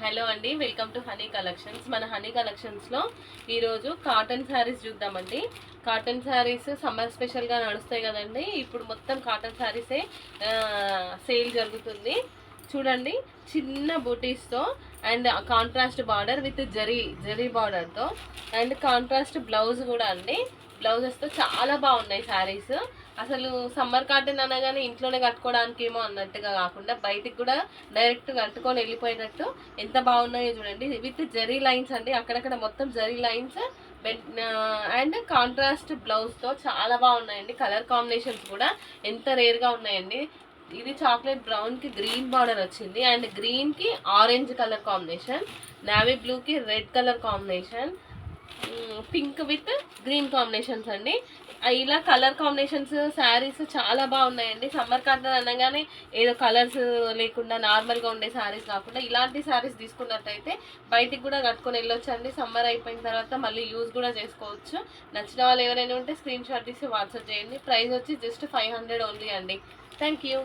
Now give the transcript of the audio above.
Hello అండి, welcome to honey collections. మన honey కలెక్షన్స్లో ఈరోజు కాటన్ శారీస్ చూద్దామండి. కాటన్ శారీస్ సమ్మర్ స్పెషల్గా నడుస్తాయి కదండి. ఇప్పుడు మొత్తం కాటన్ శారీసే సేల్ జరుగుతుంది. చూడండి, చిన్న బూటీస్తో and contrast border with zari బార్డర్తో అండ్ కాంట్రాస్ట్ బ్లౌజ్ కూడా అండి. బ్లౌజెస్తో చాలా బాగున్నాయి శారీస్. అసలు సమ్మర్ కాటన్ అనగానే ఇంట్లోనే కట్టుకోవడానికి ఏమో అన్నట్టుగా కాకుండా బయటికి కూడా డైరెక్ట్ కట్టుకొని వెళ్ళిపోయినట్టు ఎంత బాగున్నాయో చూడండి. విత్ జరీ లైన్స్ అండి, అక్కడక్కడ మొత్తం జరీ లైన్స్ అండ్ కాంట్రాస్ట్ బ్లౌజ్తో చాలా బాగున్నాయండి. కలర్ కాంబినేషన్స్ కూడా ఎంత రేర్గా ఉన్నాయండి. ఇది చాక్లెట్ బ్రౌన్కి గ్రీన్ బార్డర్ వచ్చింది అండ్ గ్రీన్కి ఆరెంజ్ కలర్ కాంబినేషన్, నావీ బ్లూకి red colour combination, pink with green combinations అండి. ఇలా కలర్ కాంబినేషన్స్ శారీస్ చాలా బాగున్నాయండి. సమ్మర్ కాటన్ అనగానే ఏదో కలర్స్ లేకుండా నార్మల్గా ఉండే శారీస్ కాకుండా ఇలాంటి శారీస్ తీసుకున్నట్టయితే బయటికి కూడా కట్టుకొని వెళ్ళొచ్చు అండి. సమ్మర్ అయిపోయిన తర్వాత మళ్ళీ యూజ్ కూడా చేసుకోవచ్చు. నచ్చిన వాళ్ళు ఎవరైనా ఉంటే స్క్రీన్ షాట్ తీసి వాట్సాప్ చేయండి. ప్రైస్ వచ్చి జస్ట్ 500 ఓన్లీ అండి. Thank you.